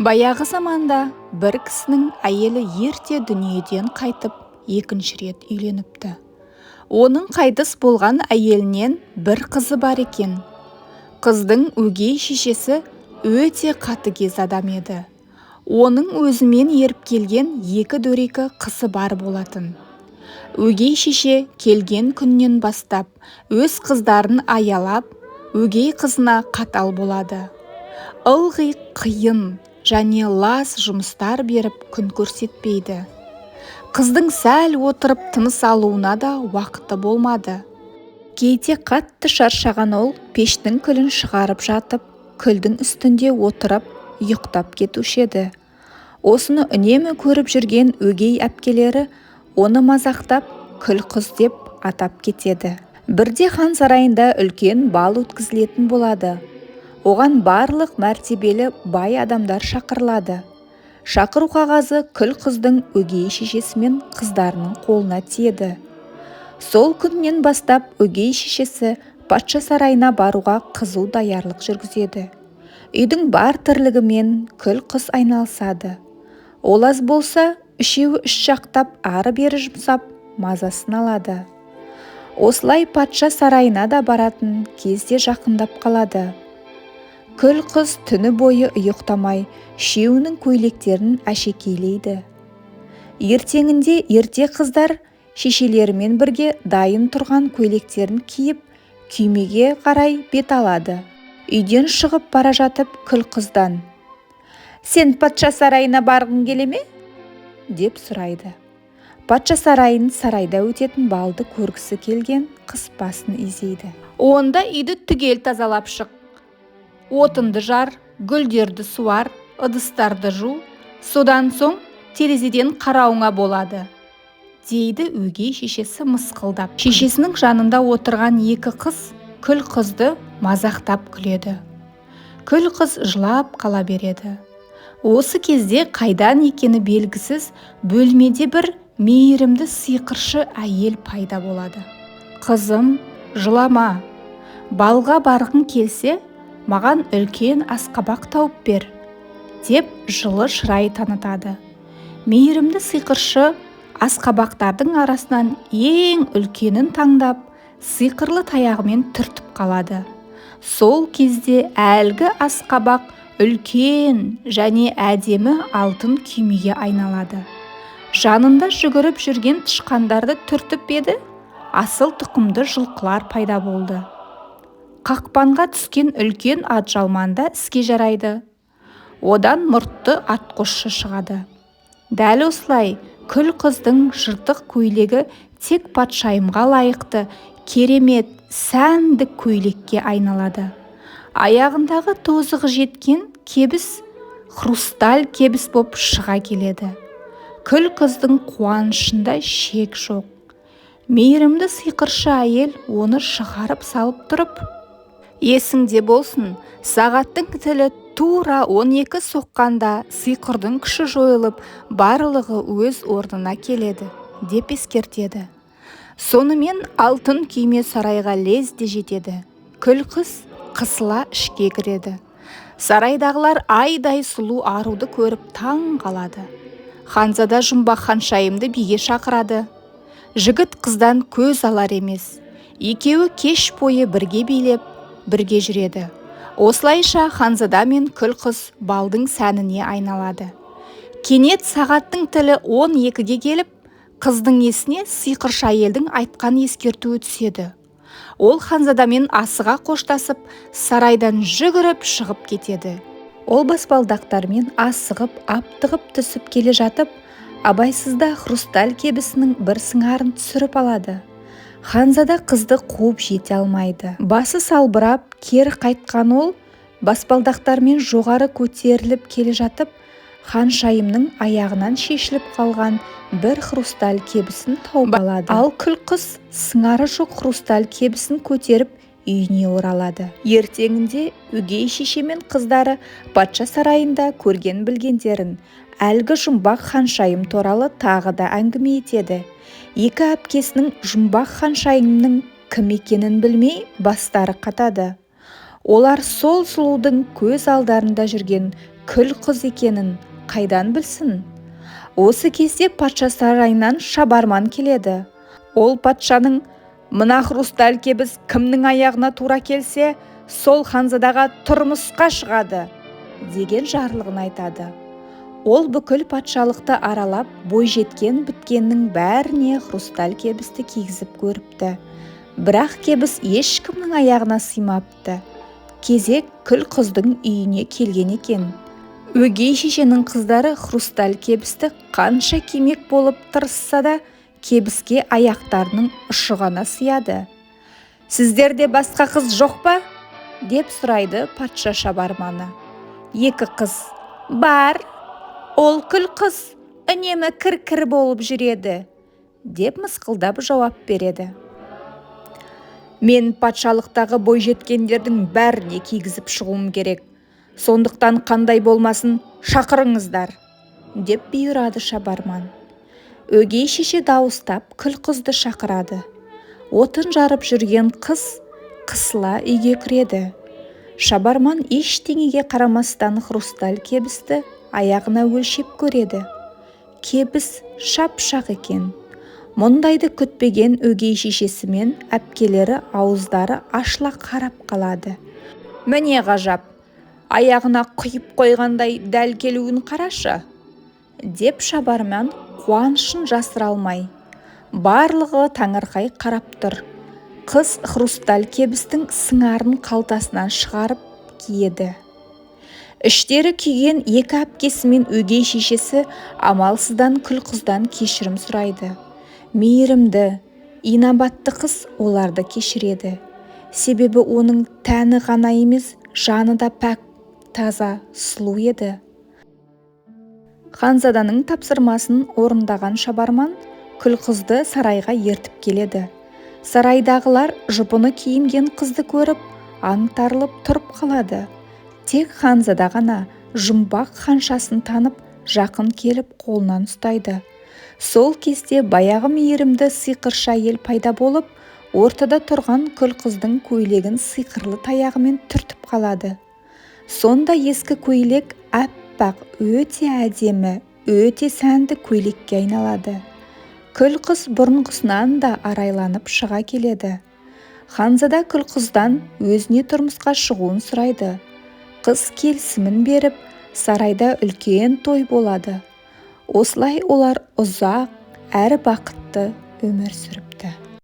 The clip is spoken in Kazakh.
Баяғы заманда бір кісінің әйелі ерте дүниеден қайтып, екінші рет үйленіпті. Оның қайтыс болған әйелінен бір қызы бар екен. Қыздың өгей шешесі өте қатыгез адам еді. Оның өзімен еріп келген екі дөрекі қызы бар болатын. Өгей шеше келген күннен бастап өз қыздарын аялап, өгей қызына қатал болады. Ылғи қиын және лас жұмыстар беріп күн көрсетпейді. Қыздың сәл отырып тыныс алуына да уақыты болмады. Кейде қатты шаршаған ол пештің күлін шығарып жатып, күлдің үстінде отырып, ұйықтап кетуші еді. Осыны үнемі көріп жүрген өгей әпкелері оны мазақтап, күл қыз деп атап кетеді. Бірде хан сарайында үлкен бал өткізілетін болады. Оған барлық мәртебелі бай адамдар шақырылады. Шақыру қағазы күл қыздың өгей шешесі мен қыздарының қолына тиеді. Сол күннен бастап өгей шешесі патша сарайына баруға қызу даярлық жүргізеді. Үйдің бар тірлігімен күл қыз айналысады. Ол аз болса, үшеуі үш жақтап ары-бері жұмсап, мазасын алады. Осылай патша сарайына да баратын кезде жақындап қалады. Күл қыз түні бойы ұйықтамай, үшеуінің көйлектерін әшекейлейді. Ертеңінде ерте қыздар шешелерімен бірге дайын тұрған көйлектерін киіп, күймеге қарай бет алады. Үйден шығып бара жатып күл қыздан: «Сен патша сарайына барғың келе ме?» деп сұрайды. Патша сарайын сарайда өтетін балды көргісі келген қыз басын изейді. «Онда үйді түгел тазалап шық. Отынды жар, гүлдерді суар, ыдыстарды жу, содан соң терезеден қарауыңа болады», дейді өгей шешесі мысқылдап. Шешесінің жанында отырған екі қыз күл қызды мазақтап күледі. Күл қыз жылап қала береді. Осы кезде қайдан екені белгісіз бөлмеде бір мейірімді сиқыршы әйел пайда болады. «Қызым, жылама. Балға барғың келсе, маған үлкен асқабақ тауып бер», деп жылы шырай танытады. Мейірімді сиқыршы асқабақтардың арасынан ең үлкенін таңдап, сиқырлы таяғымен түртіп қалады. Сол кезде әлгі асқабақ үлкен және әдемі алтын күймеге айналады. Жанында жүгіріп жүрген тышқандарды түртіп еді, асыл тұқымды жылқылар пайда болды. Қақпанға түскен үлкен атжалман да іске жарайды. Одан мұртты атқосшы шығады. Дәл осылай күл қыздың жыртық көйлегі тек патшайымға лайықты керемет сәнді көйлекке айналады. Аяғындағы тозығы жеткен кебіс хрусталь кебіс боп шыға келеді. Күл қыздың қуанышында шек жоқ. Мейірімді сиқыршы әйел оны шығарып салып тұрып: «Есіңде болсын, сағаттың тілі тура 12 соққанда сиқырдың күші жойылып, барлығы өз орнына келеді», деп ескертеді. Сонымен алтын күйме сарайға лезде жетеді. Күл қыз қысыла ішке кіреді. Сарайдағылар айдай сұлу аруды көріп таң қалады. Ханзада жұмбақ ханшайымды биге шақырады. Жігіт қыздан көз алар емес. Екеуі кеш бойы бірге билеп, бірге жүреді. Осылайша ханзада мен күл қыз балдың сәніне айналады. Кенет сағаттың тілі 12-ге келіп, қыздың есіне сиқыршы әйелдің айтқан ескертуі түседі. Ол ханзадамен асыға қоштасып, сарайдан жүгіріп шығып кетеді. Ол баспалдақтармен асығып, аптығып түсіп келе жатып, абайсызда хрусталь кебісінің бір сыңарын түсіріп алады. Ханзада қызды қуып жете алмайды. Басы салбырап, кері қайтқан ол баспалдақтармен жоғары көтеріліп келе жатып, ханшайымның аяғынан шешіліп қалған бір хрусталь кебісін тауып алады. Ал күл қыз сыңары жоқ хрусталь кебісін көтеріп үйіне оралады. Ертеңінде өгей шеше мен қыздары патша сарайында көрген білгендерін, әлгі жұмбақ ханшайым туралы тағы да әңгіме етеді. Екі әпкесінің жұмбақ ханшайымның кім екенін білмей бастары қатады. Олар сол сұлудың көз алдарында жүрген күл қыз екенін қайдан білсін? Осы кезде патша сарайынан шабарман келеді. Ол патшаның «Мына хрусталь кебіс кімнің аяғына тура келсе, сол ханзадаға тұрмысқа шығады» деген жарлығын айтады. Ол бүкіл патшалықты аралап, бойжеткен біткеннің бәріне хрусталь кебісті кигізіп көріпті. Бірақ кебіс ешкімнің аяғына сыймапты. Кезек күл қыздың үйіне келген екен. Өгей шешенің қыздары хрусталь кебісті қанша кимек болып тырысса да, кебіске аяқтарының ұшы ғана сыяды. «Сіздерде басқа қыз жоқ па?» деп сұрайды патша шабарманы. Екі қыз: «Бар, ол күл қыз, үнемі кір-кір болып жүреді» деп мысқылдап жауап береді. «Мен патшалықтағы бойжеткендердің бәріне кигізіп шығуым керек. Сондықтан қандай болмасын, шақырыңыздар» деп бұйырады шабарман. Өгей шеше дауыстап күл қызды шақырады. Отын жарып жүрген қыз қысыла үйге кіреді. Шабарман ештеңеге қарамастан хрусталь кебісті аяғына өлшеп көреді. Кебіс шап-шақ екен. Мұндайды күтпеген өгей шешесі мен әпкелері ауыздары ашыла қарап қалады. «Міне ғажап, аяғына құйып қойғандай дәл келуін қарашы» деп шабарман қуанышын жасыра алмай. Барлығы таңырқай қарап тұр. Қыз хрусталь кебістің сыңарын қалтасынан шығарып киеді. Іштері күйген екі әпкесі мен өгей шешесі амалсыздан күл қыздан кешірім сұрайды. Мейірімді, инабатты қыз оларды кешіреді. Себебі оның тәні ғана емес, жаны да пәк, таза, сұлу еді. Ханзаданың тапсырмасын орындаған шабарман күл қызды сарайға ертіп келеді. Сарайдағылар жұпыны киінген қызды көріп, аңтарылып тұрып қалады. Тек ханзада ғана жұмбақ ханшасын танып, жақын келіп қолынан ұстайды. Сол кезде баяғы мейірімді сиқыршы әйел пайда болып, ортада тұрған күл қыздың көйлегін сиқырлы таяғымен түртіп қалады. Сонда ескі көйлек аппақ, өте әдемі, өте сәнді көйлекке айналады. Күл қыз бұрынғысынан да арайланып шыға келеді. Ханзада күл қыздан өзіне тұрмысқа шығуын сұрайды. Қыз келісімін беріп, сарайда үлкен той болады. Осылай олар ұзақ әрі бақытты өмір сүріпті.